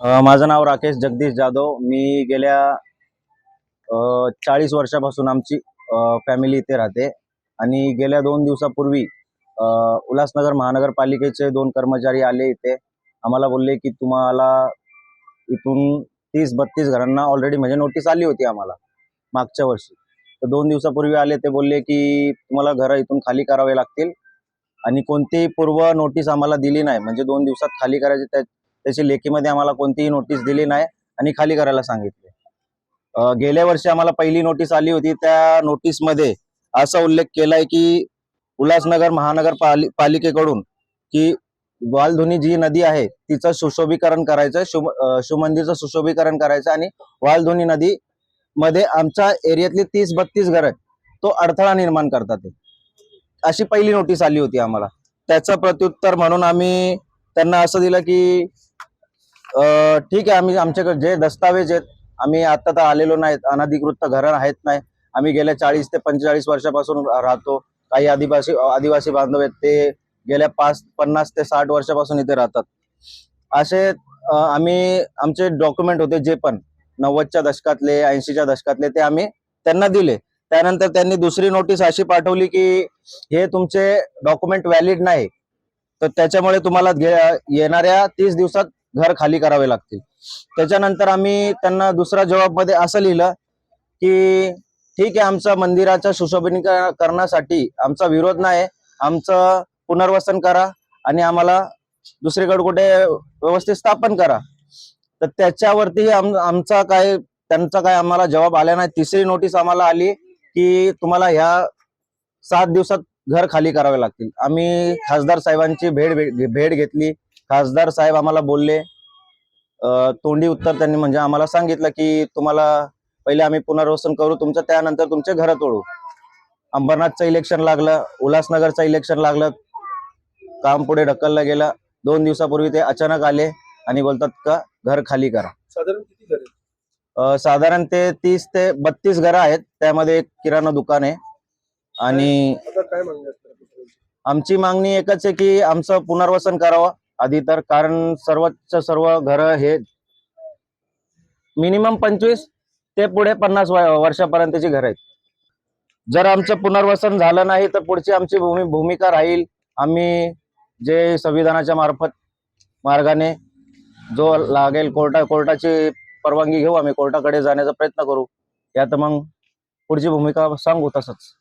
माझं नाव राकेश जगदीश जाधव। मी गेल्या 40 वर्षापासून आमची फॅमिली इथे राहते आणि गेल्या 2 दिवसापूर्वी उल्हासनगर महानगरपालिकेचे 2 कर्मचारी आले इथे। आम्हाला बोलले की तुम्हाला इथून 30-32 घरांना ऑलरेडी म्हणजे नोटीस आली होती आम्हाला मागच्या वर्षी। तर 2 दिवसापूर्वी आले, ते बोलले की तुम्हाला घरं इथून खाली करावे लागतील आणि कोणतीही पूर्व नोटीस आम्हाला दिली नाही, म्हणजे 2 दिवसात खाली करायची त्याची लेखीमध्ये आम्हाला कोणतीही नोटीस दिली नाही आणि खाली करायला सांगितले। गेल्या वर्षी आम्हाला पहिली नोटीस आली होती, त्या नोटीसमध्ये असा उल्लेख केलाय की उल्हासनगर महानगरपालिकेकडून की वालधुनी जी नदी आहे तिचं सुशोभीकरण करायचं, शिवमंदिरचं सुशोभीकरण करायचं आणि वालधुनी नदी मध्ये आमच्या एरियातली 30-32 घरं तो अडथळा निर्माण करतात, अशी पहिली नोटीस आली होती आम्हाला। त्याचं प्रत्युत्तर म्हणून आम्ही त्यांना असं दिलं की ठीक आहे, आम्ही आमच्याकडे जे दस्तावेज आहेत, आम्ही आता तर आलेलो नाहीत, अनधिकृत घरं आहेत नाही, आम्ही गेल्या 40 ते 45 वर्षापासून राहतो। काही आदिवासी बांधव आहेत, ते गेल्या 50 ते 60 वर्षापासून इथे राहतात। असे आम्ही आमचे डॉक्युमेंट होते जे पण 90च्या दशकातले 80च्या दशकातले, ते आम्ही त्यांना दिले। त्यानंतर त्यांनी दुसरी नोटीस अशी पाठवली की हे तुमचे डॉक्युमेंट व्हॅलिड नाही, तर त्याच्यामुळे तुम्हाला येणाऱ्या 30 दिवसात घर खाली करावे लागतील। त्याच्यानंतर आम्ही त्यांना दुसरा जबाबमध्ये असं लिहिलं की ठीक आहे, आमचं मंदिराचं सुशोभीकरणासाठी आमचा विरोध नाही, आमचं पुनर्वसन करा आणि आम्हाला दुसरीकडे कुठे व्यवस्थित स्थापन करा। तर त्याच्यावरती आमचा काय त्यांचा काय आम्हाला जवाब आला नाही। तिसरी नोटीस आम्हाला आली की तुम्हाला ह्या 7 दिवसात घर खाली करावे लागतील। आम्ही खासदार साहेबांची भेट घेतली। खासदार साहेब आम्हाला बोलले, तोंडी उत्तर त्यांनी म्हणजे आम्हाला सांगितलं की तुम्हाला पहिले आम्ही पुनर्वसन करू तुमचं, त्यानंतर तुमचे घर तोडू। अंबरनाथचं इलेक्शन लागलं, उल्हासनगरचं इलेक्शन लागलं, काम पुढे ढकललं गेलं। 2 दिवसापूर्वी ते अचानक आले आणि बोलतात का घर खाली करा। साधारण किती घर? साधारण ते 30 ते 32 घरं आहेत, त्यामध्ये एक किराणा दुकान आहे। आणि आता काय मागणी असणार? आमची मागणी एकच आहे की आमचं पुनर्वसन करावं आधी तर, कारण सर्व घरं हे मिनिमम 25 ते पुढे 50 वर्षापर्यंतची घरं आहेत। जर आमचं पुनर्वसन झालं नाही तर पुढची आमची भूमिका राहील, आम्ही जे संविधानाच्या मार्गाने जो लागेल कोर्टाची परवानगी घेऊ, आम्ही कोर्टाकडे जाण्याचा प्रयत्न करू, यात मग पुढची भूमिका सांगू तसंच।